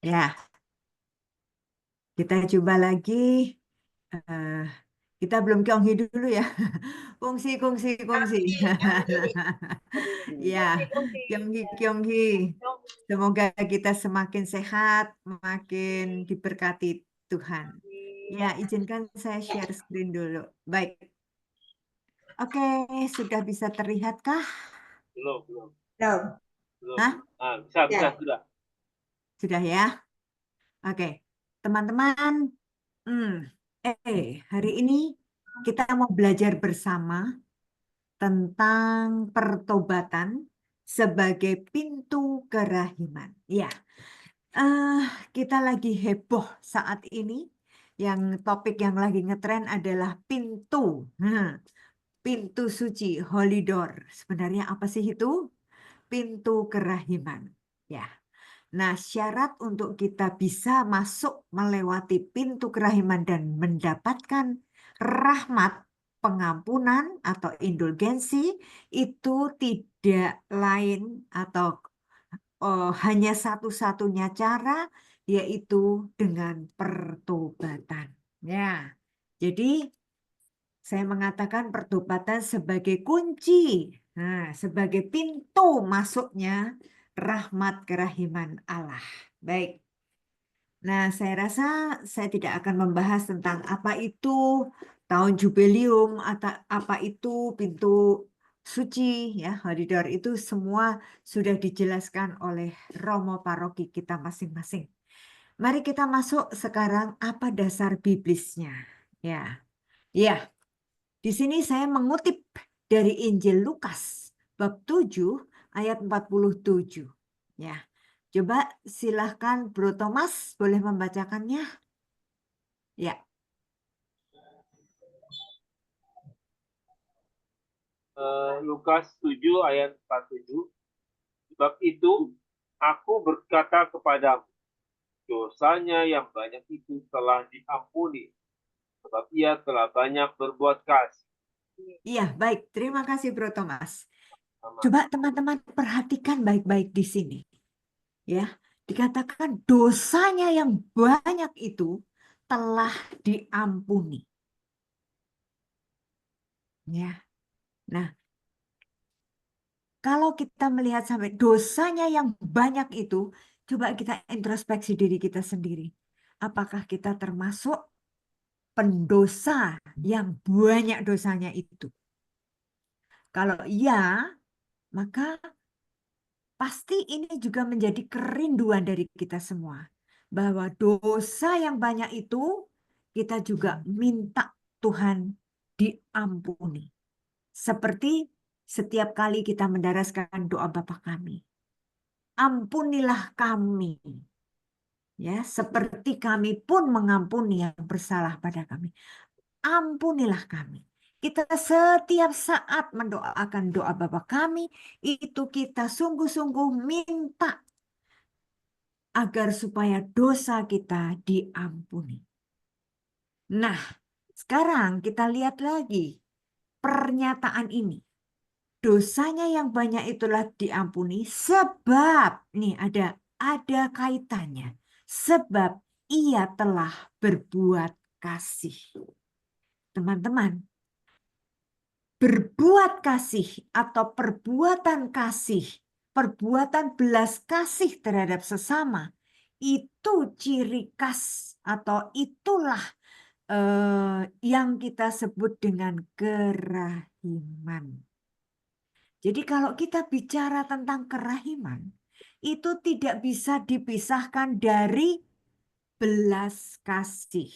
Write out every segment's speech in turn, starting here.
Ya, kita coba lagi. Eh, kita belum Kyonghi dulu ya. Kongsi, kongsi, kongsi. Ya, Kyonghi, Kyonghi. Semoga kita semakin sehat, makin diberkati Tuhan. Ya, izinkan saya share screen dulu. Baik. Oke, sudah bisa terlihatkah? Belum, belum. Belum. Belum. Hah? Bisa, Ya. sudah. Sudah ya? Oke. Teman-teman, hari ini kita mau belajar bersama tentang pertobatan sebagai pintu kerahiman. Ya, eh, kita lagi heboh saat ini. Yang topik yang lagi ngetren adalah pintu. Pintu suci, holy door. Sebenarnya apa sih itu? Pintu kerahiman. Ya. Nah, syarat untuk kita bisa masuk melewati pintu kerahiman dan mendapatkan rahmat, pengampunan atau indulgensi itu tidak lain atau hanya satu-satunya cara, yaitu dengan pertobatan. Ya, jadi saya mengatakan pertobatan sebagai kunci, sebagai pintu masuknya rahmat kerahiman Allah. Baik. Nah, saya rasa saya tidak akan membahas tentang apa itu tahun jubileum atau apa itu pintu suci, ya, koridor itu semua sudah dijelaskan oleh Romo Paroki kita masing-masing. Mari kita masuk sekarang apa dasar biblisnya. Ya. Ya, di sini saya mengutip dari Injil Lukas bab 7 ayat 47. Ya. Coba silahkan Bro Thomas boleh membacakannya. Ya. Lukas 7 ayat 47. Sebab itu, aku berkata kepadamu, dosanya yang banyak itu telah diampuni, sebab ia telah banyak berbuat kasih. Iya, baik. Terima kasih Bro Thomas. Sama. Coba teman-teman perhatikan baik-baik di sini. Ya, dikatakan dosanya yang banyak itu telah diampuni. Ya. Nah, kalau kita melihat sampai dosanya yang banyak itu, coba kita introspeksi diri kita sendiri. Apakah kita termasuk pendosa yang banyak dosanya itu? Kalau iya, maka pasti ini juga menjadi kerinduan dari kita semua. Bahwa dosa yang banyak itu kita juga minta Tuhan diampuni. Seperti setiap kali kita mendaraskan doa Bapa kami. Ampunilah kami. Ya, seperti kami pun mengampuni yang bersalah pada kami. Ampunilah kami. Kita setiap saat mendoakan doa Bapa kami, itu kita sungguh-sungguh minta agar supaya dosa kita diampuni. Nah, sekarang kita lihat lagi pernyataan ini. Dosanya yang banyak itulah diampuni sebab, nih ada kaitannya. Sebab ia telah berbuat kasih. Teman-teman, berbuat kasih atau perbuatan belas kasih terhadap sesama, itu ciri khas atau itulah yang kita sebut dengan kerahiman. Jadi kalau kita bicara tentang kerahiman, itu tidak bisa dipisahkan dari belas kasih,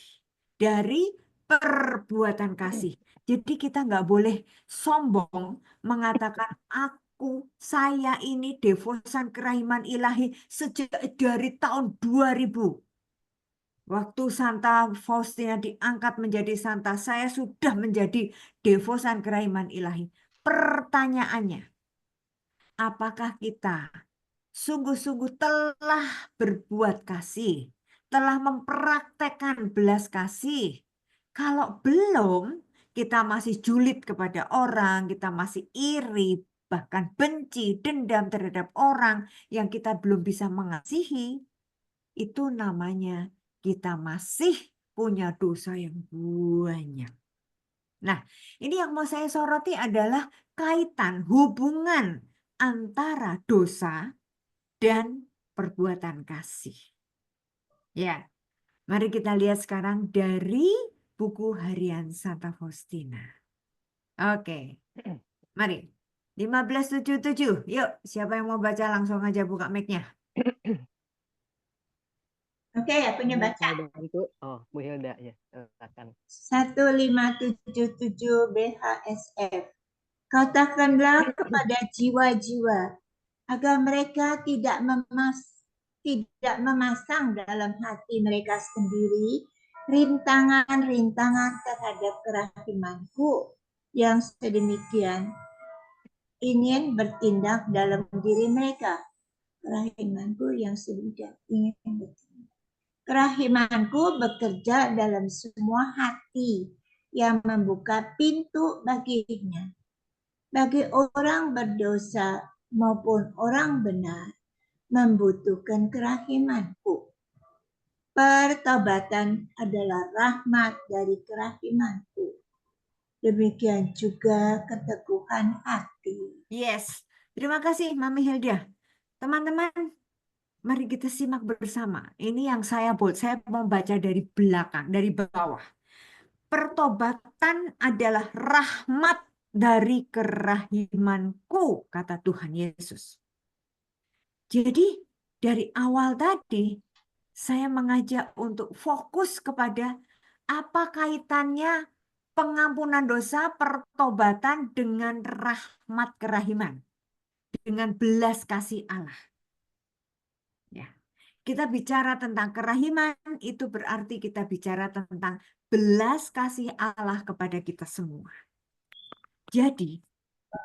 dari perbuatan kasih. Jadi kita nggak boleh sombong mengatakan saya ini devosan kerahiman ilahi sejak dari tahun 2000. Waktu Santa Faustina diangkat menjadi Santa, saya sudah menjadi devosan kerahiman ilahi. Pertanyaannya, apakah kita sungguh-sungguh telah berbuat kasih, telah mempraktekkan belas kasih? Kalau belum, kita masih julid kepada orang, kita masih iri, bahkan benci, dendam terhadap orang yang kita belum bisa mengasihi. itu namanya kita masih punya dosa yang banyak. Nah, ini yang mau saya soroti adalah kaitan hubungan antara dosa dan perbuatan kasih. Ya, mari kita lihat sekarang dari buku harian Santa Faustina. Oke, mari. 1577. Yuk, siapa yang mau baca langsung aja buka mic-nya. Oke, akunya Mau baca. saya bantu? Oh, Bu Hilda ya, silakan. 1577 BHSF. Katakanlah kepada jiwa-jiwa agar mereka tidak memasang dalam hati mereka sendiri rintangan-rintangan terhadap kerahimanku yang sedemikian ingin bertindak dalam diri mereka. Kerahimanku yang sedemikian ingin bertindak. Kerahimanku bekerja dalam semua hati yang membuka pintu baginya. Bagi orang berdosa maupun orang benar membutuhkan kerahimanku. Pertobatan adalah rahmat dari kerahimanku. Demikian juga keteguhan hati. Yes, terima kasih Mami Hilda. Teman-teman, mari kita simak bersama. Ini yang saya mau baca dari belakang, dari bawah. Pertobatan adalah rahmat dari kerahimanku, kata Tuhan Yesus. Jadi dari awal tadi saya mengajak untuk fokus kepada apa kaitannya pengampunan dosa, pertobatan dengan rahmat kerahiman, dengan belas kasih Allah. Ya. Kita bicara tentang kerahiman, itu berarti kita bicara tentang belas kasih Allah kepada kita semua. Jadi,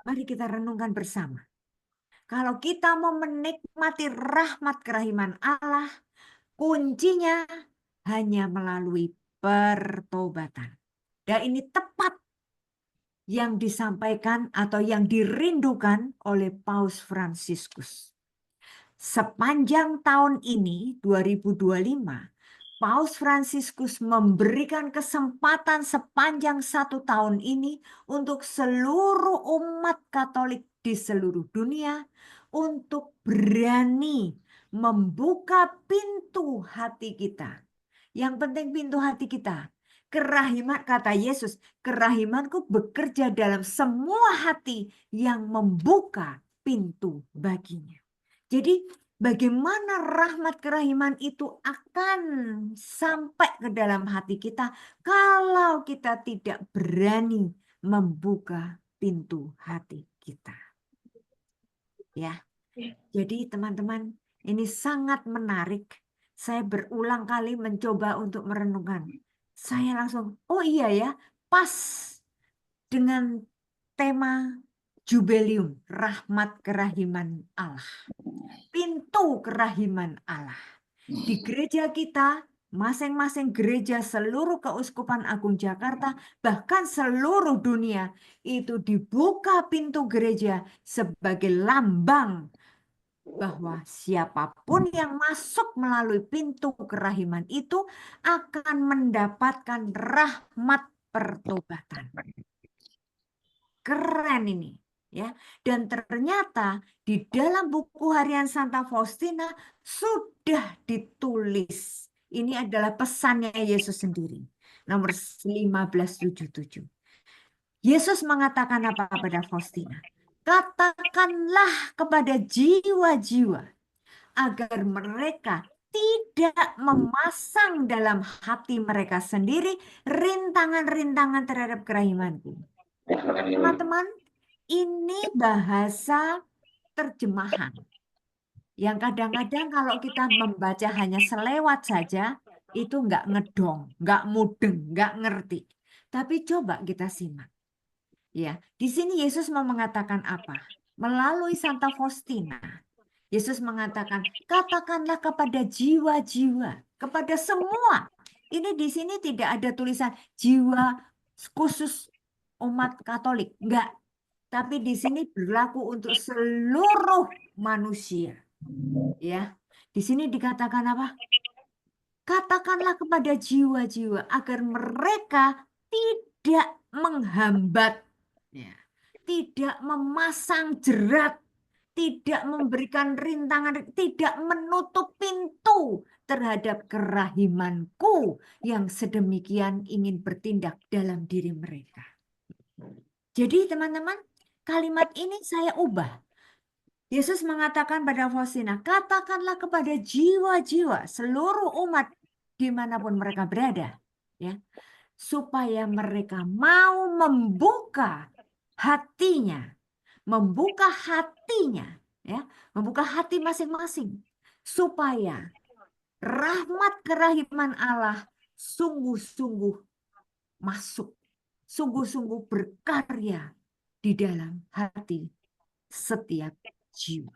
mari kita renungkan bersama. Kalau kita mau menikmati rahmat kerahiman Allah, kuncinya hanya melalui pertobatan. Dan ini tepat yang disampaikan atau yang dirindukan oleh Paus Fransiskus. Sepanjang tahun ini, 2025, Paus Fransiskus memberikan kesempatan sepanjang 1 tahun ini untuk seluruh umat Katolik di seluruh dunia untuk berani membuka pintu hati kita. Yang penting pintu hati kita. Kerahiman, kata Yesus, kerahimanku bekerja dalam semua hati yang membuka pintu baginya. Jadi bagaimana rahmat kerahiman itu akan sampai ke dalam hati kita kalau kita tidak berani membuka pintu hati kita. Ya. Jadi teman-teman, ini sangat menarik. Saya berulang kali mencoba untuk merenungkan. Saya langsung, oh iya ya, pas dengan tema Jubileum, rahmat kerahiman Allah. Pintu kerahiman Allah. Di gereja kita, masing-masing gereja seluruh Keuskupan Agung Jakarta, bahkan seluruh dunia, itu dibuka pintu gereja sebagai lambang bahwa siapapun yang masuk melalui pintu kerahiman itu akan mendapatkan rahmat pertobatan. Keren ini, ya. Dan ternyata di dalam buku harian Santa Faustina sudah ditulis. Ini adalah pesannya Yesus sendiri. Nomor 1577. Yesus mengatakan apa pada Faustina? Katakanlah kepada jiwa-jiwa agar mereka tidak memasang dalam hati mereka sendiri rintangan-rintangan terhadap kerahimanku. Teman-teman, ini bahasa terjemahan. Yang kadang-kadang kalau kita membaca hanya selewat saja, itu nggak ngedong, nggak mudeng, nggak ngerti. Tapi coba kita simak. Ya, di sini Yesus mau mengatakan apa? Melalui Santa Faustina, Yesus mengatakan, katakanlah kepada jiwa-jiwa, kepada semua. Ini di sini tidak ada tulisan jiwa khusus umat Katolik, enggak. Tapi di sini berlaku untuk seluruh manusia. Ya, di sini dikatakan apa? Katakanlah kepada jiwa-jiwa agar mereka tidak menghambat, ya, tidak memasang jerat, tidak memberikan rintangan, tidak menutup pintu terhadap kerahimanku yang sedemikian ingin bertindak dalam diri mereka. Jadi teman-teman, kalimat ini saya ubah. Yesus mengatakan pada Faustina, katakanlah kepada jiwa-jiwa seluruh umat dimanapun mereka berada, ya, supaya mereka mau membuka hatinya, ya, membuka hati masing-masing, supaya rahmat kerahiman Allah sungguh-sungguh masuk, sungguh-sungguh berkarya di dalam hati setiap jiwa.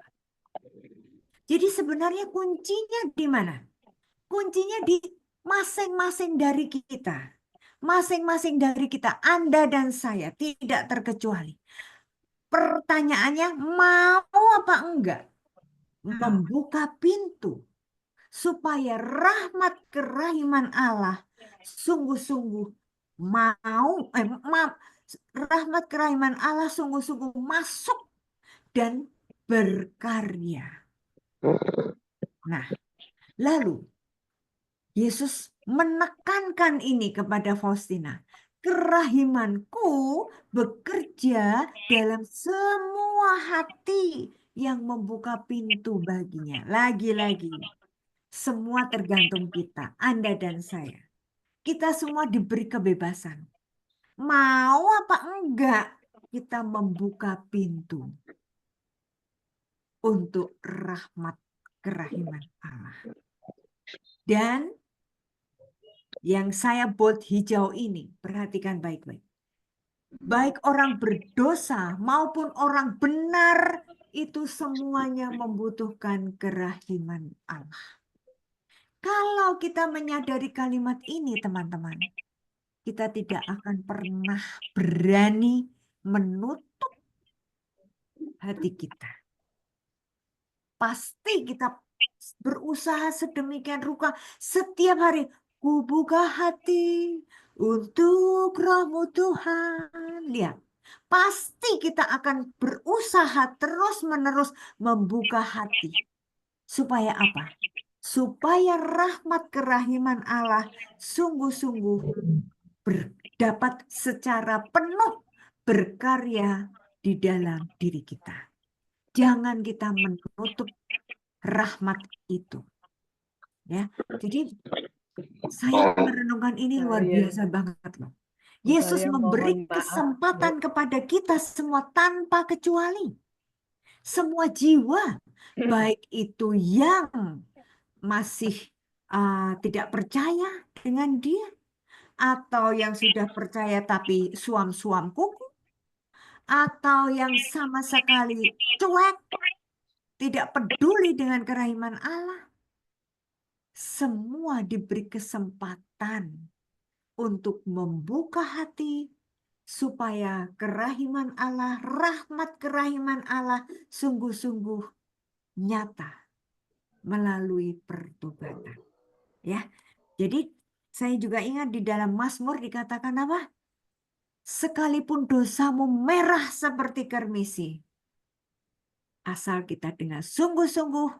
Jadi sebenarnya kuncinya di mana? Kuncinya di masing-masing dari kita. Masing-masing dari kita, Anda dan saya, tidak terkecuali. Pertanyaannya, mau apa enggak membuka pintu supaya rahmat kerahiman Allah sungguh-sungguh rahmat kerahiman Allah sungguh-sungguh masuk dan berkarya. Nah, lalu Yesus menekankan ini kepada Faustina. Kerahimanku bekerja dalam semua hati yang membuka pintu baginya. Lagi-lagi, semua tergantung kita, Anda dan saya. Kita semua diberi kebebasan. Mau apa enggak kita membuka pintu untuk rahmat kerahiman Allah. Dan yang saya bold hijau ini, perhatikan baik-baik. Baik orang berdosa maupun orang benar, itu semuanya membutuhkan kerahiman Allah. Kalau kita menyadari kalimat ini, teman-teman, kita tidak akan pernah berani menutup hati kita. Pasti kita berusaha sedemikian rupa setiap hari. Ku buka hati untuk Roh-Mu Tuhan. Lihat, pasti kita akan berusaha terus-menerus membuka hati. Supaya apa? Supaya rahmat kerahiman Allah sungguh-sungguh dapat secara penuh berkarya di dalam diri kita. Jangan kita menutup rahmat itu. Ya, jadi saya merenungkan ini luar biasa banget loh. Yesus Saya memberi mohon maaf, kesempatan kepada kita semua tanpa kecuali. Semua jiwa, baik itu yang masih tidak percaya dengan dia, atau yang sudah percaya tapi suam-suam kuku, atau yang sama sekali cuek, tidak peduli dengan kerahiman Allah. Semua diberi kesempatan untuk membuka hati supaya kerahiman Allah, rahmat kerahiman Allah sungguh-sungguh nyata melalui pertobatan. Ya. Jadi saya juga ingat di dalam Mazmur dikatakan apa? Sekalipun dosamu merah seperti kermisi, asal kita dengan sungguh-sungguh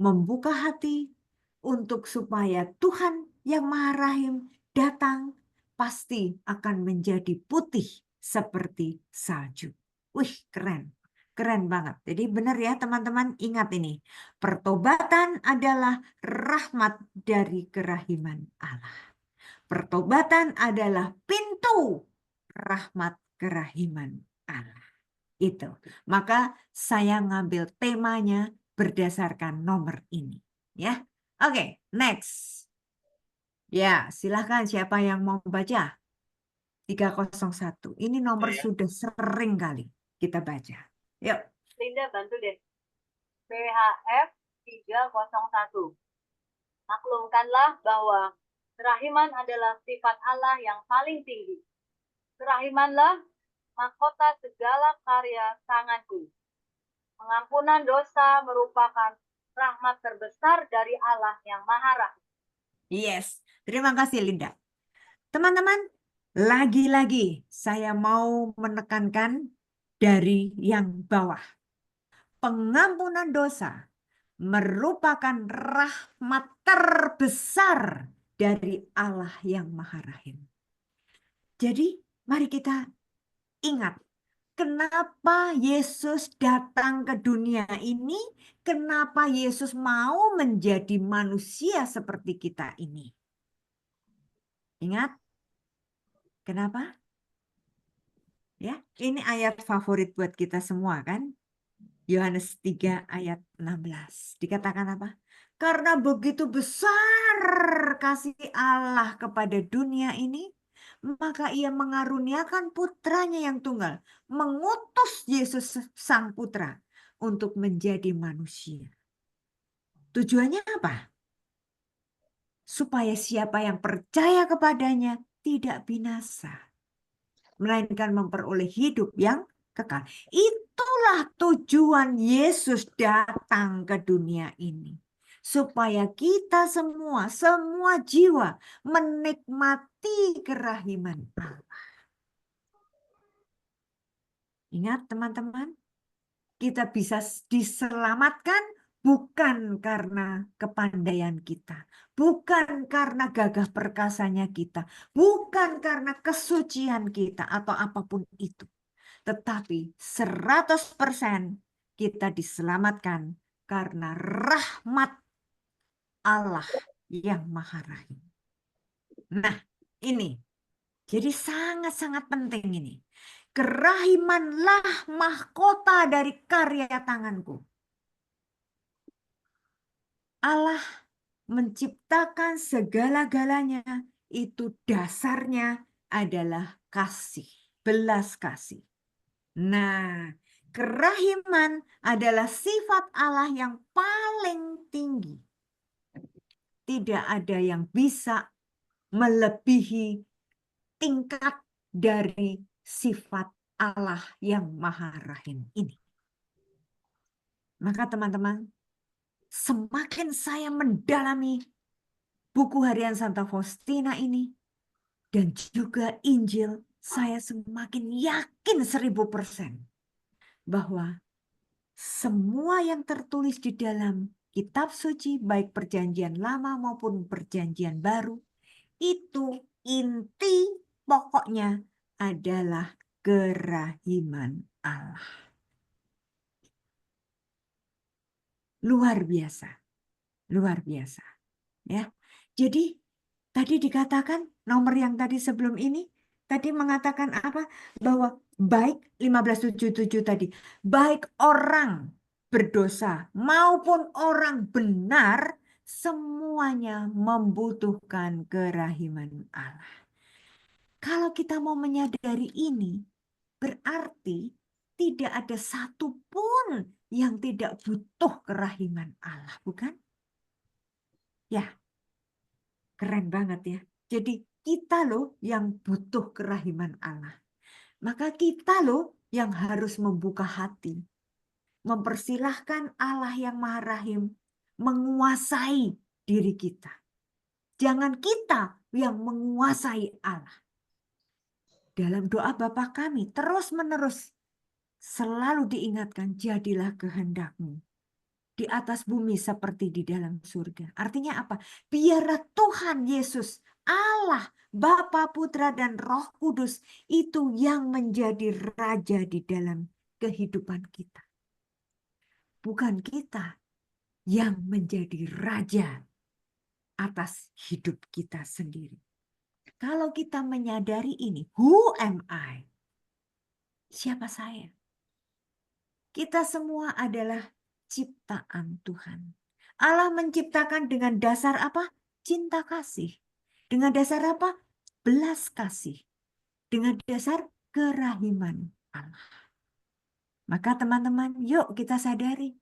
membuka hati untuk supaya Tuhan yang Maha Rahim datang, pasti akan menjadi putih seperti salju. Wih, keren. Keren banget. Jadi benar ya teman-teman, ingat ini. Pertobatan adalah rahmat dari kerahiman Allah. Pertobatan adalah pintu rahmat kerahiman Allah. Itu. Maka saya ngambil temanya berdasarkan nomor ini. Ya. Oke, next. Ya, silahkan siapa yang mau baca? 301. Ini nomor sudah sering kali kita baca. Yuk. Linda bantu deh. PHF 301. Maklumkanlah bahwa kerahiman adalah sifat Allah yang paling tinggi. Kerahimanlah mahkota segala karya tanganku. Pengampunan dosa merupakan rahmat terbesar dari Allah yang Maha Rahim. Yes, terima kasih Linda. Teman-teman, lagi-lagi saya mau menekankan dari yang bawah. Pengampunan dosa merupakan rahmat terbesar dari Allah yang Maha Rahim. Jadi, mari kita ingat, kenapa Yesus datang ke dunia ini? Kenapa Yesus mau menjadi manusia seperti kita ini? Ingat, kenapa? Ya, ini ayat favorit buat kita semua kan? Yohanes 3 ayat 16. Dikatakan apa? Karena begitu besar kasih Allah kepada dunia ini, maka ia mengaruniakan putranya yang tunggal, mengutus Yesus sang putra untuk menjadi manusia. Tujuannya apa? Supaya siapa yang percaya kepadanya tidak binasa, melainkan memperoleh hidup yang kekal. Itulah tujuan Yesus datang ke dunia ini. Supaya kita semua jiwa menikmati kerahiman Allah. Ingat teman-teman, kita bisa diselamatkan bukan karena kepandaian kita, bukan karena gagah perkasanya kita, bukan karena kesucian kita atau apapun itu. Tetapi 100% kita diselamatkan karena rahmat Allah yang Maha Rahim. Nah, ini jadi sangat-sangat penting ini. Kerahimanlah mahkota dari karya tanganku. Allah menciptakan segala-galanya, itu dasarnya adalah kasih, belas kasih. Nah, kerahiman adalah sifat Allah yang paling tinggi. Tidak ada yang bisa melebihi tingkat dari sifat Allah yang Maha Rahim ini. Maka teman-teman, semakin saya mendalami buku harian Santa Faustina ini dan juga Injil, saya semakin yakin 1000% bahwa semua yang tertulis di dalam kitab suci, baik perjanjian lama maupun perjanjian baru, itu inti pokoknya adalah kerahiman Allah. Luar biasa. Luar biasa. Ya. Jadi tadi dikatakan nomor yang tadi sebelum ini tadi mengatakan apa? Bahwa baik 1577 tadi, baik orang berdosa maupun orang benar semuanya membutuhkan kerahiman Allah. Kalau kita mau menyadari ini, berarti tidak ada satupun yang tidak butuh kerahiman Allah, bukan? Ya, keren banget ya. Jadi kita loh yang butuh kerahiman Allah. Maka kita loh yang harus membuka hati. Mempersilahkan Allah yang Maha Rahim menguasai diri kita. Jangan kita yang menguasai Allah. Dalam doa Bapa kami terus-menerus selalu diingatkan, jadilah kehendak-Mu di atas bumi seperti di dalam surga. Artinya apa? Biarlah Tuhan Yesus, Allah, Bapa, Putra, dan Roh Kudus itu yang menjadi raja di dalam kehidupan kita. Bukan kita yang menjadi raja atas hidup kita sendiri. Kalau kita menyadari ini, who am I? Siapa saya? Kita semua adalah ciptaan Tuhan. Allah menciptakan dengan dasar apa? Cinta kasih. Dengan dasar apa? Belas kasih. Dengan dasar kerahiman Allah. Maka teman-teman, yuk kita sadari.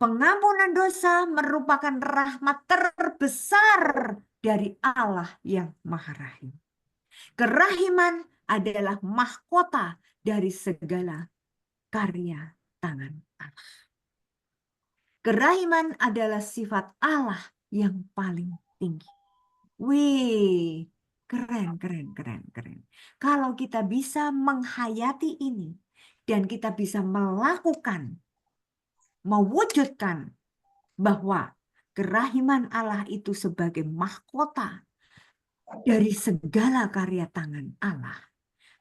Pengampunan dosa merupakan rahmat terbesar dari Allah yang Maha Rahim. Kerahiman adalah mahkota dari segala karya tangan Allah. Kerahiman adalah sifat Allah yang paling tinggi. Wih, keren, keren, keren, keren. Kalau kita bisa menghayati ini dan kita bisa melakukan, mewujudkan bahwa kerahiman Allah itu sebagai mahkota dari segala karya tangan Allah,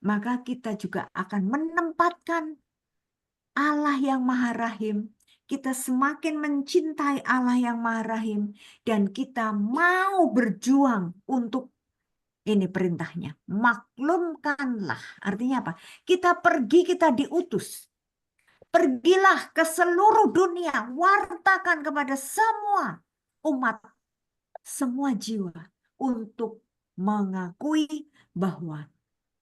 maka kita juga akan menempatkan Allah yang Maha Rahim. Kita semakin mencintai Allah yang Maha Rahim dan kita mau berjuang untuk ini perintahnya. Maklumkanlah. Artinya apa? Kita pergi, kita diutus. Pergilah ke seluruh dunia, wartakan kepada semua umat, semua jiwa untuk mengakui bahwa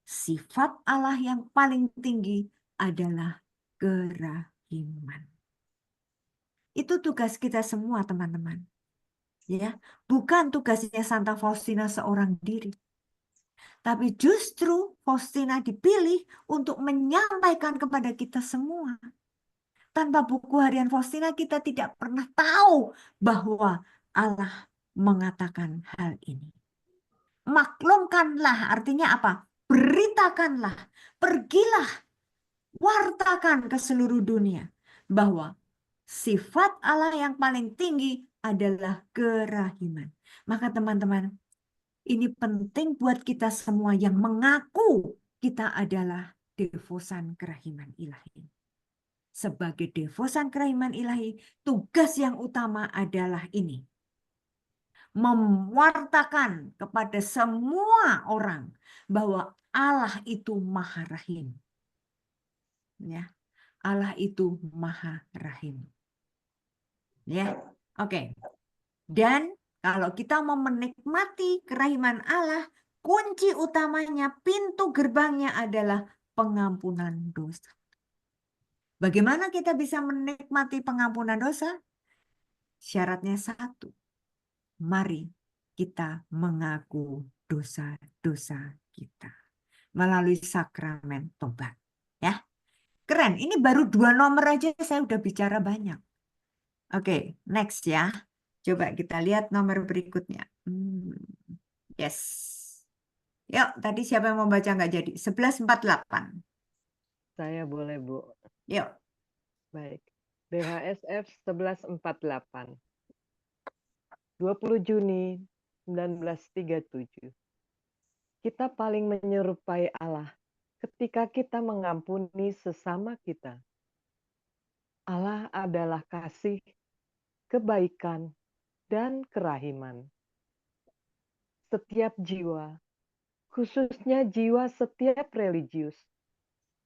sifat Allah yang paling tinggi adalah kerahiman. Itu tugas kita semua, teman-teman. Ya, bukan tugasnya Santa Faustina seorang diri. Tapi justru Faustina dipilih untuk menyampaikan kepada kita semua. Tanpa buku harian Faustina kita tidak pernah tahu bahwa Allah mengatakan hal ini. Maklumkanlah artinya apa? Beritakanlah, pergilah, wartakan ke seluruh dunia bahwa sifat Allah yang paling tinggi adalah kerahiman. Maka teman-teman, ini penting buat kita semua yang mengaku kita adalah devosan kerahiman ilahi. Sebagai devosan kerahiman ilahi, tugas yang utama adalah ini. Mewartakan kepada semua orang bahwa Allah itu Maha Rahim. Ya, Allah itu Maha Rahim. Ya, oke. Dan kalau kita mau menikmati kerahiman Allah, kunci utamanya, pintu gerbangnya adalah pengampunan dosa. Bagaimana kita bisa menikmati pengampunan dosa? Syaratnya satu. Mari kita mengaku dosa-dosa kita melalui sakramen tobat. Ya, keren. Ini baru 2 nomor aja saya udah bicara banyak. Oke, next ya. Coba kita lihat nomor berikutnya. Yes. Yuk, tadi siapa yang mau baca nggak jadi? 1148. Saya boleh, Bu. Yuk. Baik. BHSF 1148. 20 Juni 1937. Kita paling menyerupai Allah ketika kita mengampuni sesama kita. Allah adalah kasih, kebaikan, dan kerahiman. Setiap jiwa, khususnya jiwa setiap religius,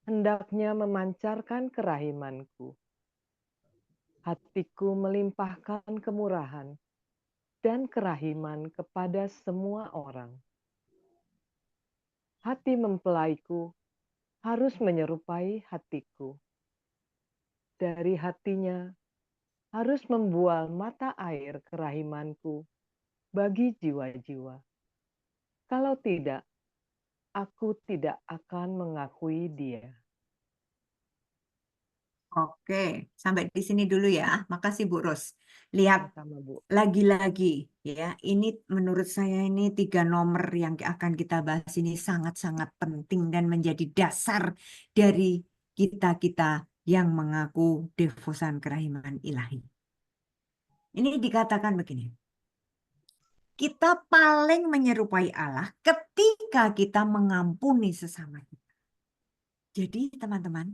hendaknya memancarkan kerahimanku. Hatiku melimpahkan kemurahan dan kerahiman kepada semua orang. Hati mempelaiku harus menyerupai hatiku. Dari hatinya harus membual mata air kerahimanku bagi jiwa-jiwa. Kalau tidak, aku tidak akan mengakui dia. Oke, sampai di sini dulu ya. Makasih Bu Ros. Lihat Sama, Bu. lagi-lagi ya. Ini menurut saya ini 3 nomor yang akan kita bahas ini sangat-sangat penting dan menjadi dasar dari kita-kita yang mengaku devosan kerahiman ilahi. Ini dikatakan begini. Kita paling menyerupai Allah ketika kita mengampuni sesama kita. Jadi teman-teman,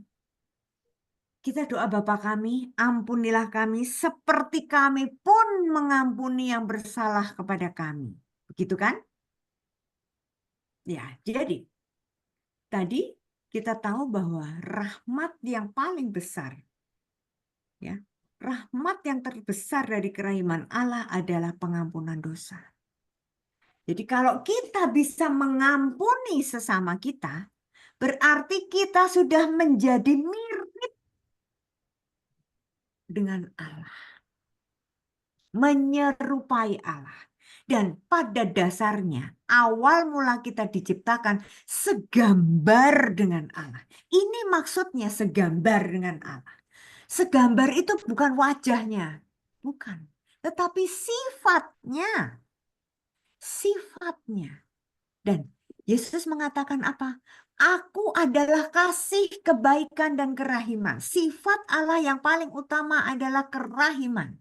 kita doa Bapa kami, ampunilah kami seperti kami pun mengampuni yang bersalah kepada kami. Begitu kan? Ya, jadi tadi kita tahu bahwa rahmat yang paling besar, ya, rahmat yang terbesar dari kerahiman Allah adalah pengampunan dosa. Jadi kalau kita bisa mengampuni sesama kita, berarti kita sudah menjadi mirip dengan Allah. Menyerupai Allah. Dan pada dasarnya, awal mula kita diciptakan segambar dengan Allah. Ini maksudnya segambar dengan Allah. Segambar itu bukan wajahnya. Bukan. Tetapi sifatnya. Sifat sifatnya. Dan Yesus mengatakan apa? Aku adalah kasih, kebaikan, dan kerahiman. Sifat Allah yang paling utama adalah kerahiman.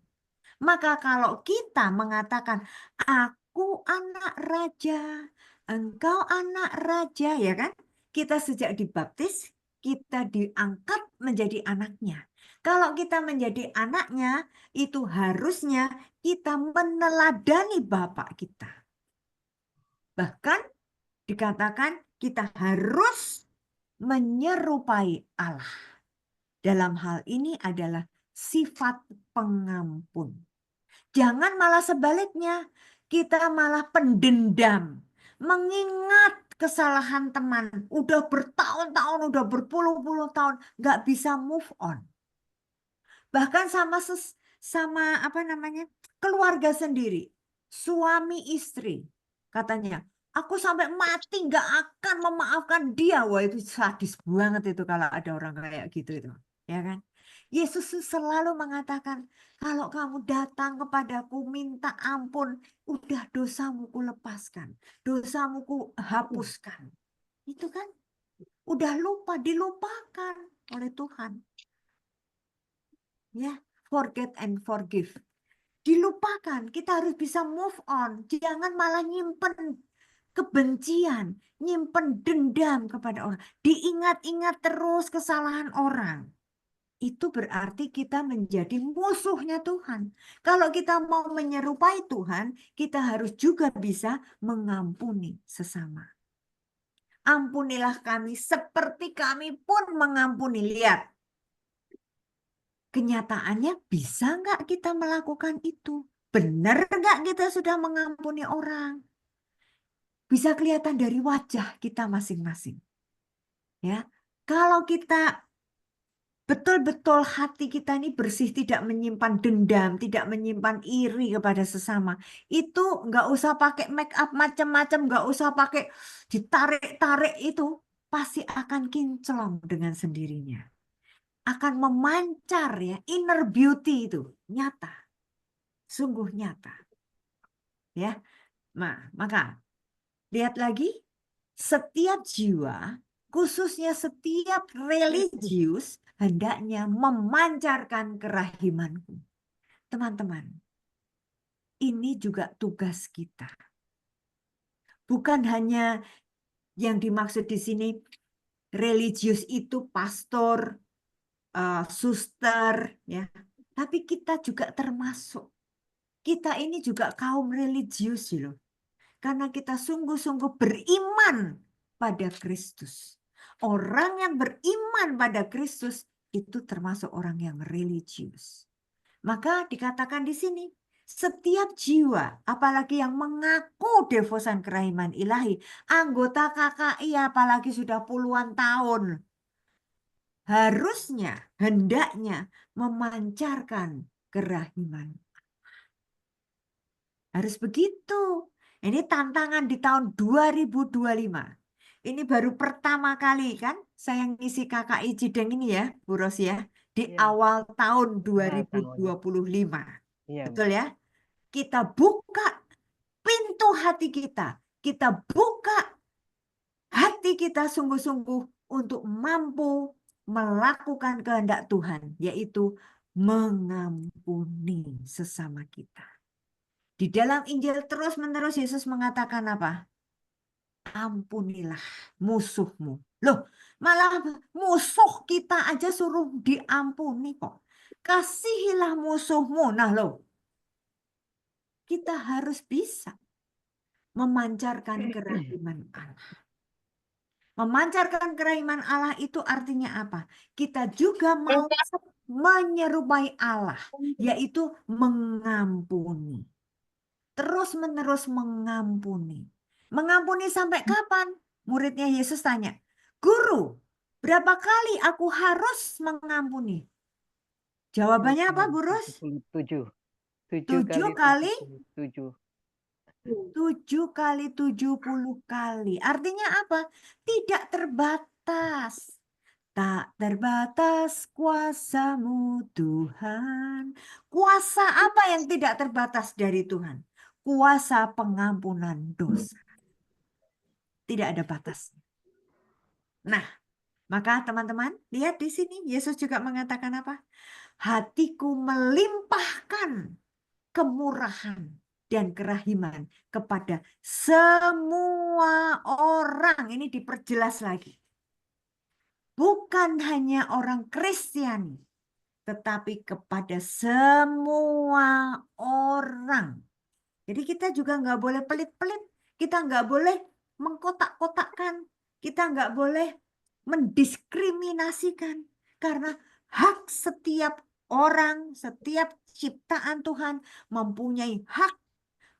Maka kalau kita mengatakan, aku anak raja, engkau anak raja, ya kan? Kita sejak dibaptis, kita diangkat menjadi anaknya. Kalau kita menjadi anaknya, itu harusnya kita meneladani Bapak kita. Bahkan dikatakan kita harus menyerupai Allah. Dalam hal ini adalah sifat pengampun. Jangan malah sebaliknya, kita malah pendendam, mengingat kesalahan teman, udah bertahun-tahun, udah berpuluh-puluh tahun, nggak bisa move on. Bahkan sama apa namanya, keluarga sendiri, suami istri, katanya, aku sampai mati nggak akan memaafkan dia. Wah, itu sadis banget itu kalau ada orang kayak gitu itu, ya kan? Yesus selalu mengatakan, kalau kamu datang kepadaku minta ampun, udah dosamu ku lepaskan, dosamu ku hapuskan. Itu kan udah lupa, dilupakan oleh Tuhan. Ya, forget and forgive. Dilupakan, kita harus bisa move on. Jangan malah nyimpen kebencian, nyimpen dendam kepada orang. Diingat-ingat terus kesalahan orang. Itu berarti kita menjadi musuhnya Tuhan. Kalau kita mau menyerupai Tuhan, kita harus juga bisa mengampuni sesama. Ampunilah kami seperti kami pun mengampuni. Lihat, kenyataannya bisa nggak kita melakukan itu? Benar nggak kita sudah mengampuni orang? Bisa kelihatan dari wajah kita masing-masing. Ya, kalau kita betul-betul hati kita ini bersih, tidak menyimpan dendam, tidak menyimpan iri kepada sesama. Itu nggak usah pakai make up macam-macam, nggak usah pakai ditarik-tarik itu. Pasti akan kinclong dengan sendirinya. Akan memancar ya, inner beauty itu. Nyata. Sungguh nyata. Ya, maka lihat lagi, setiap jiwa, khususnya setiap religius, hendaknya memancarkan kerahimanku. Teman-teman, ini juga tugas kita. Bukan hanya yang dimaksud di sini, religius itu pastor, suster, ya. Tapi kita juga termasuk. Kita ini juga kaum religius loh. Karena kita sungguh-sungguh beriman pada Kristus. Orang yang beriman pada Kristus itu termasuk orang yang religius. Maka dikatakan di sini, setiap jiwa, apalagi yang mengaku devosan kerahiman ilahi, anggota KKI apalagi sudah puluhan tahun, harusnya, hendaknya memancarkan kerahiman. Harus begitu. Ini tantangan di tahun 2025. Ini baru pertama kali kan saya ngisi KKI Cideng ini ya, Bu Ros ya, di Ya. awal tahun Awal 2025. Iya, Bu. Betul ya? Kita buka pintu hati kita. Kita buka hati kita sungguh-sungguh untuk mampu melakukan kehendak Tuhan, yaitu mengampuni sesama kita. Di dalam Injil terus-menerus Yesus mengatakan apa? Ampunilah musuhmu. Loh, malah musuh kita aja suruh diampuni kok. Kasihilah musuhmu. Nah loh, kita harus bisa memancarkan kerahiman Allah. Memancarkan kerahiman Allah itu artinya apa? Kita juga mau menyerupai Allah, yaitu mengampuni. Terus-menerus mengampuni. Mengampuni sampai kapan? Muridnya Yesus tanya, Guru, berapa kali aku harus mengampuni? Jawabannya apa, Bu Ros? 7. 7 kali 7. 7 kali 70 kali. Artinya apa? Tidak terbatas. Tak terbatas kuasamu Tuhan. Kuasa apa yang tidak terbatas dari Tuhan? kuasa pengampunan dosa. Tidak ada batasnya. Nah, maka teman-teman, lihat di sini Yesus juga mengatakan apa? Hatiku melimpahkan kemurahan dan kerahiman kepada semua orang. Ini diperjelas lagi. Bukan hanya orang Kristiani, tetapi kepada semua orang. Jadi kita juga nggak boleh pelit-pelit, kita nggak boleh mengkotak-kotakkan, kita nggak boleh mendiskriminasikan. Karena hak setiap orang, setiap ciptaan Tuhan mempunyai hak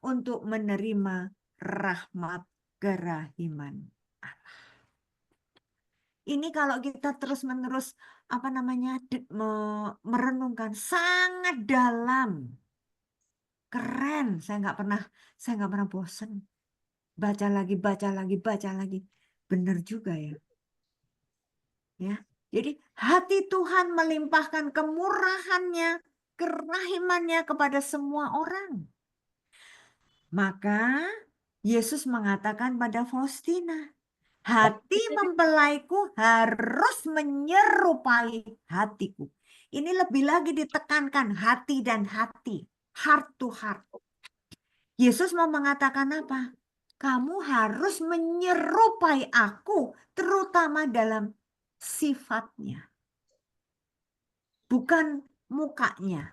untuk menerima rahmat kerahiman. Ini kalau kita terus-menerus merenungkan sangat dalam, keren. Saya nggak pernah bosan. Baca lagi, baca lagi. Benar juga ya. Ya. Jadi hati Tuhan melimpahkan kemurahannya, kerahimannya kepada semua orang. Maka Yesus mengatakan pada Faustina, hati mempelaiku harus menyerupai hatiku. Ini lebih lagi ditekankan hati dan hati, heart to heart. Yesus mau mengatakan apa? Kamu harus menyerupai aku, terutama dalam sifatnya, bukan mukanya,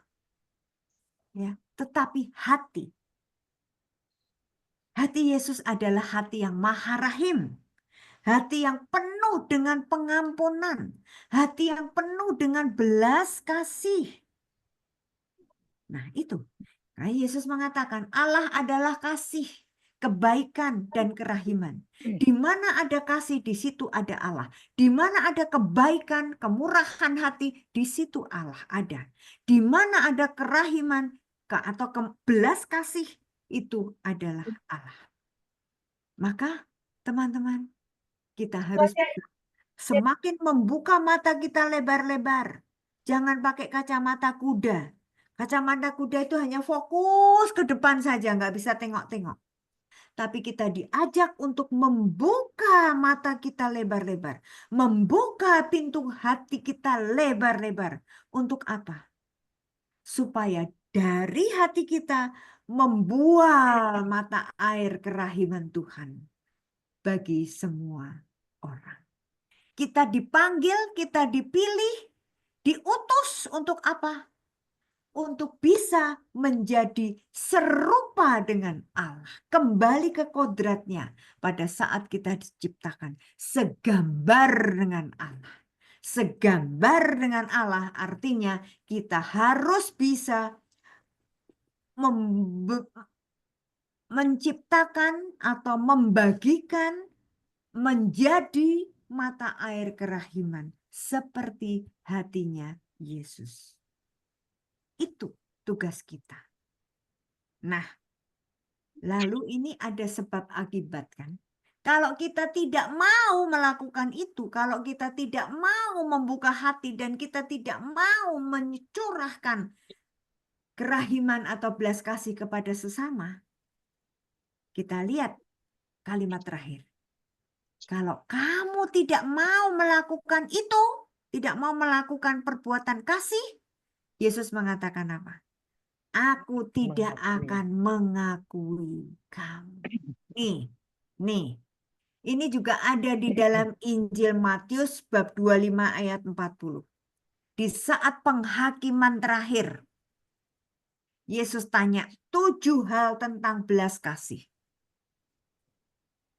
ya, tetapi hati. Hati Yesus adalah hati yang maha rahim. Hati yang penuh dengan pengampunan. Hati yang penuh dengan belas kasih. Nah itu. Nah, Yesus mengatakan Allah adalah kasih, kebaikan, dan kerahiman. Di mana ada kasih, di situ ada Allah. Di mana ada kebaikan, kemurahan hati, di situ Allah ada. Di mana ada kerahiman atau belas kasih, itu adalah Allah. Maka teman-teman, kita harus semakin membuka mata kita lebar-lebar. Jangan pakai kacamata kuda. Kacamata kuda itu hanya fokus ke depan saja, nggak bisa tengok-tengok. Tapi kita diajak untuk membuka mata kita lebar-lebar. Membuka pintu hati kita lebar-lebar. Untuk apa? Supaya dari hati kita membual mata air kerahiman Tuhan bagi semua orang. Kita dipanggil, kita dipilih, diutus untuk apa? Untuk bisa menjadi serupa dengan Allah. Kembali ke kodratnya pada saat kita diciptakan. Segambar dengan Allah. Segambar dengan Allah artinya kita harus bisa menciptakan atau membagikan menjadi mata air kerahiman seperti hatinya Yesus. Itu tugas kita. Nah, lalu ini ada sebab akibat kan? Kalau kita tidak mau melakukan itu, kalau kita tidak mau membuka hati dan kita tidak mau mencurahkan kerahiman atau belas kasih kepada sesama, kita lihat kalimat terakhir. Kalau kamu tidak mau melakukan itu, tidak mau melakukan perbuatan kasih, Yesus mengatakan apa? Aku tidak akan mengakui kamu. Nih. Ini juga ada di dalam Injil Matius bab 25 ayat 40. Di saat penghakiman terakhir, Yesus tanya 7 hal tentang belas kasih.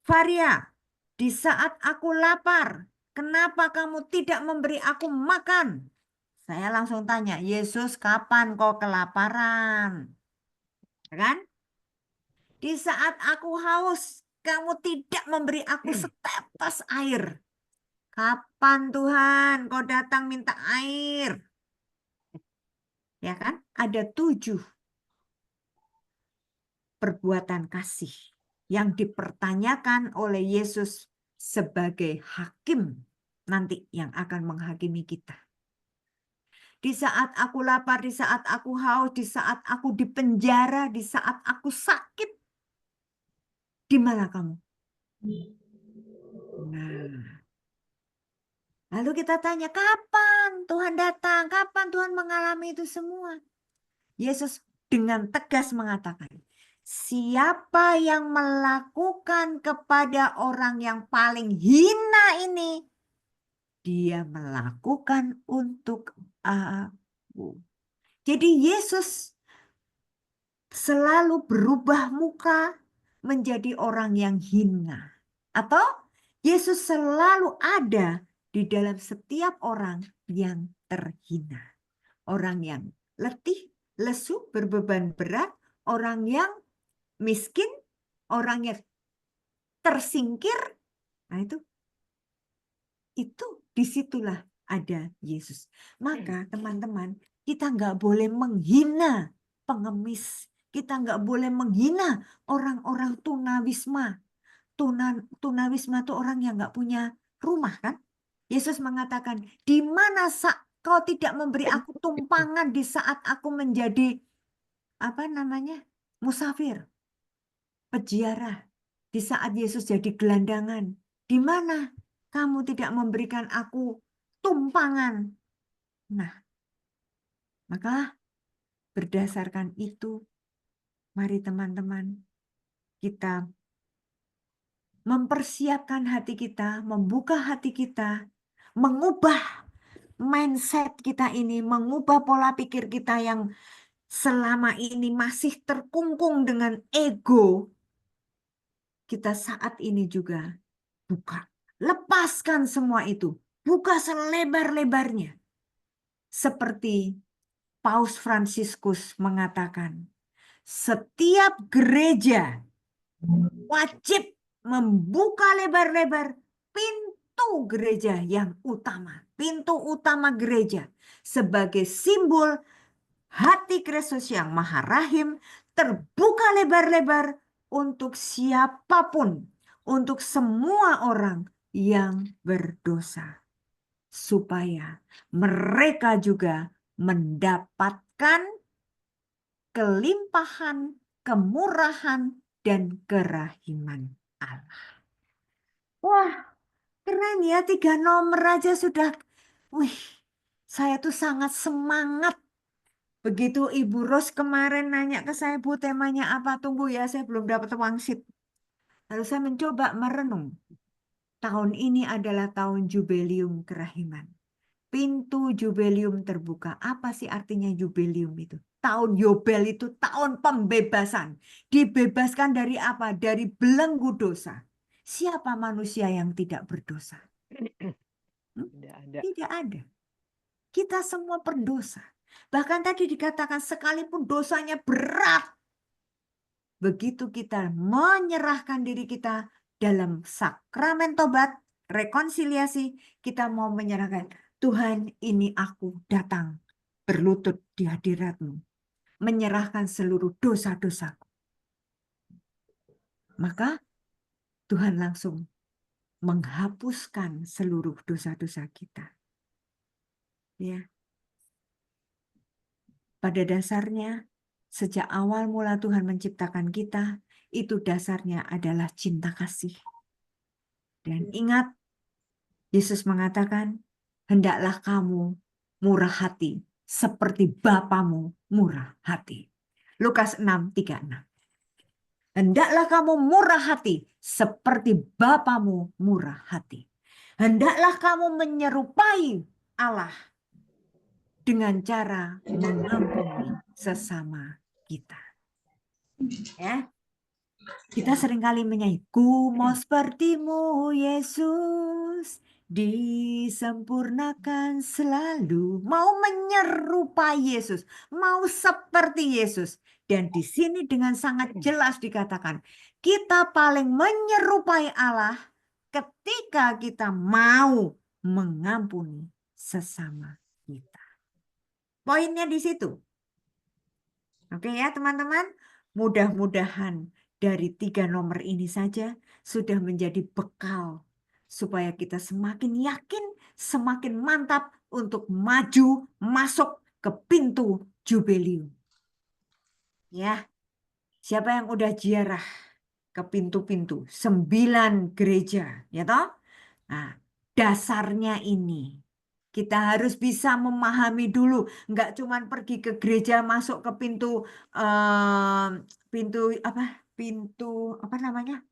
Varia, di saat aku lapar, kenapa kamu tidak memberi aku makan? Saya langsung tanya, Yesus kapan kau kelaparan? Kan? Di saat aku haus, kamu tidak memberi aku setetes air. Kapan Tuhan kau datang minta air? Ya kan? Ada 7 perbuatan kasih yang dipertanyakan oleh Yesus sebagai hakim nanti yang akan menghakimi kita. Di saat aku lapar, di saat aku haus, di saat aku di penjara, di saat aku sakit. Di mana kamu? Nah, lalu kita tanya, kapan Tuhan datang? Kapan Tuhan mengalami itu semua? Yesus dengan tegas mengatakan, siapa yang melakukan kepada orang yang paling hina ini, dia melakukan untuk aku. Jadi Yesus selalu berubah muka menjadi orang yang hina. Atau Yesus selalu ada di dalam setiap orang yang terhina. Orang yang letih, lesu, berbeban berat, orang yang miskin, orang yang tersingkir. Nah itu disitulah ada Yesus. Maka teman-teman, kita nggak boleh menghina pengemis. Kita nggak boleh menghina orang-orang tunawisma. Tunawisma itu orang yang nggak punya rumah kan? Yesus mengatakan, di mana kau tidak memberi aku tumpangan di saat aku menjadi musafir, peziarah, di saat Yesus jadi gelandangan. Di mana kamu tidak memberikan aku tumpangan? Nah, maka berdasarkan itu, mari teman-teman, kita mempersiapkan hati kita, membuka hati kita, mengubah mindset kita ini, mengubah pola pikir kita yang selama ini masih terkungkung dengan ego. Kita saat ini juga buka. Lepaskan semua itu. Buka selebar-lebarnya. Seperti Paus Fransiskus mengatakan, setiap gereja wajib membuka lebar-lebar pintu gereja yang utama. Pintu utama gereja sebagai simbol hati Kristus yang Maha Rahim terbuka lebar-lebar untuk siapapun, untuk semua orang yang berdosa. Supaya mereka juga mendapatkan kelimpahan, kemurahan, dan kerahiman Allah. Wah, keren ya, 3 nomor aja sudah. Wih, saya tuh sangat semangat. Begitu Ibu Ros kemarin nanya ke saya, Bu, temanya apa? Tunggu ya, saya belum dapat wangsit. Lalu saya mencoba merenung. Tahun ini adalah tahun Jubileum Kerahiman. Pintu Jubileum terbuka. Apa sih artinya Jubileum itu? Tahun Yobel itu tahun pembebasan. Dibebaskan dari apa? Dari belenggu dosa. Siapa manusia yang tidak berdosa? Tidak ada. Tidak ada. Kita semua berdosa. Bahkan tadi dikatakan sekalipun dosanya berat. Begitu kita menyerahkan diri kita dalam sakramen tobat, rekonsiliasi, kita mau menyerahkan, Tuhan, ini aku datang berlutut di hadirat-Mu, menyerahkan seluruh dosa-dosaku. Maka Tuhan langsung menghapuskan seluruh dosa-dosa kita. Ya. Pada dasarnya, sejak awal mula Tuhan menciptakan kita, itu dasarnya adalah cinta kasih. Dan ingat, Yesus mengatakan, hendaklah kamu murah hati seperti Bapamu murah hati. Lukas 6:36. Hendaklah kamu murah hati seperti Bapamu murah hati. Hendaklah kamu menyerupai Allah dengan cara mengampuni sesama kita. Ya. Kita seringkali menyanyi, ku mau sepertimu Yesus, disempurnakan selalu. Mau menyerupai Yesus, mau seperti Yesus. Dan di sini dengan sangat jelas dikatakan, kita paling menyerupai Allah ketika kita mau mengampuni sesama kita. Poinnya di situ. Oke ya teman-teman, mudah-mudahan dari 3 nomor ini saja sudah menjadi bekal supaya kita semakin yakin, semakin mantap untuk maju masuk ke pintu Jubilium. Ya, siapa yang udah ziarah ke pintu-pintu 9 gereja, ya toh? Nah, dasarnya ini kita harus bisa memahami dulu, nggak cuman pergi ke gereja masuk ke pintu pintu apa namanya?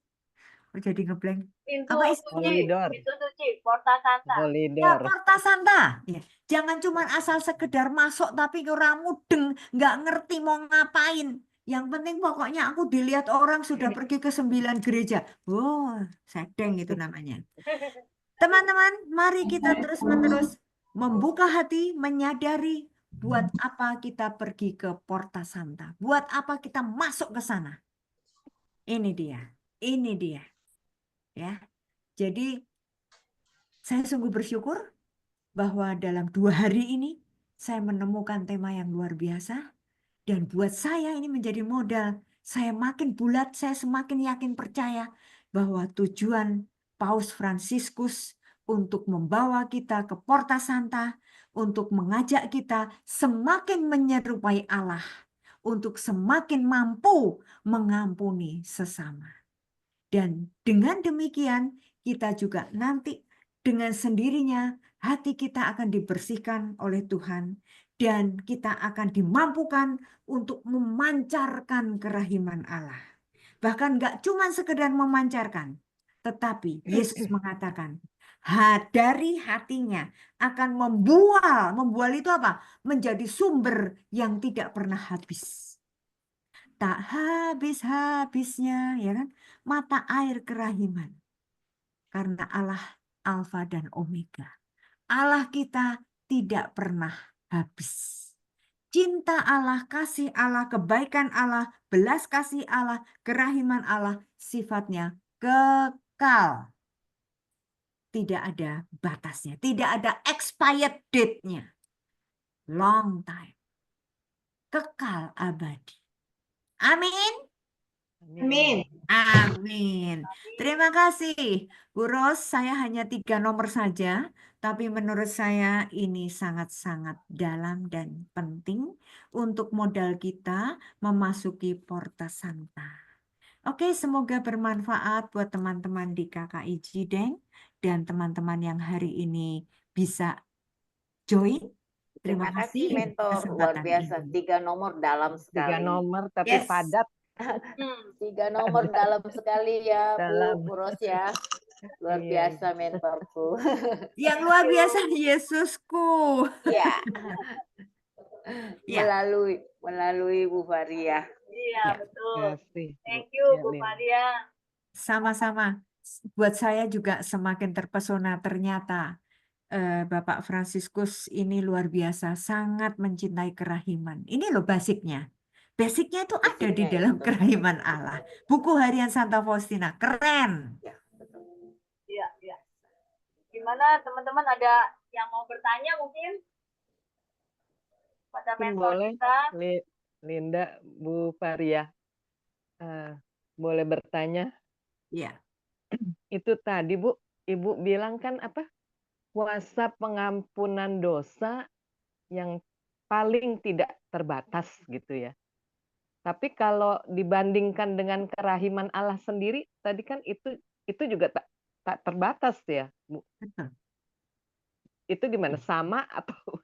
Oh, jadi ngeblank. Pintu Apa suci, istilahnya? Koridor. pintu suci, Porta Santa. Ya, Koridor. Porta Santa. Ya, jangan cuma asal sekedar masuk tapi kurang mudeng, nggak ngerti mau ngapain. Yang penting pokoknya aku dilihat orang sudah pergi ke 9 gereja. Wow, sedeng itu namanya. Teman-teman, mari kita terus-menerus membuka hati, menyadari buat apa kita pergi ke Porta Santa. Buat apa kita masuk ke sana. Ini dia. Ini dia. Ya. Jadi saya sungguh bersyukur bahwa dalam 2 hari ini saya menemukan tema yang luar biasa. Dan buat saya ini menjadi modal. Saya makin bulat, saya semakin yakin percaya bahwa tujuan Paus Fransiskus untuk membawa kita ke Porta Santa, untuk mengajak kita semakin menyerupai Allah, untuk semakin mampu mengampuni sesama. Dan dengan demikian kita juga nanti dengan sendirinya hati kita akan dibersihkan oleh Tuhan dan kita akan dimampukan untuk memancarkan kerahiman Allah. Bahkan nggak cuma sekedar memancarkan, tetapi Yesus mengatakan dari hatinya akan membual. Membual itu apa? Menjadi sumber yang tidak pernah habis. Tak habis-habisnya, ya kan? Mata air kerahiman. Karena Allah Alfa dan Omega. Allah kita tidak pernah habis. Cinta Allah, kasih Allah, kebaikan Allah, belas kasih Allah, kerahiman Allah, sifatnya kekal. Tidak ada batasnya, tidak ada expired date-nya. Long time. Kekal abadi. Amin. Amin. Amin. Terima kasih, Bu Ros. Saya hanya 3 nomor saja, tapi menurut saya ini sangat-sangat dalam dan penting untuk modal kita memasuki Porta Santa. Oke, semoga bermanfaat buat teman-teman di KKI Cideng dan teman-teman yang hari ini bisa join. Terima kasih mentor, luar kesempatan biasa. ini. 3 nomor dalam 3 sekali. nomor tapi Yes. padat. 3 nomor dalam sekali ya Dalam. Bu Ros ya. Luar Iya, biasa mentorku. Yang luar biasa Yesusku. Ya. Ya. Melalui Bu Faria. Iya, Ya. betul. Kasih, Bu. Thank you, Ya, Bu Lin. Maria. Sama-sama. Buat saya juga semakin terpesona ternyata Bapak Fransiskus ini luar biasa, sangat mencintai kerahiman. Ini loh basicnya. Basicnya itu ada di Basicnya ya, dalam betul. kerahiman Allah. Buku Harian Santa Faustina, keren. Ya, betul. Iya, iya. Gimana teman-teman, ada yang mau bertanya mungkin? Pada Mungkin mentor boleh, kita. Linda, Bu Faria, boleh bertanya? Ya. Itu tadi Bu, Ibu bilang kan apa? Kuasa pengampunan dosa yang paling tidak terbatas gitu ya. Tapi kalau dibandingkan dengan kerahiman Allah sendiri, tadi kan itu juga tak terbatas ya, Bu. Betul. Itu gimana, sama atau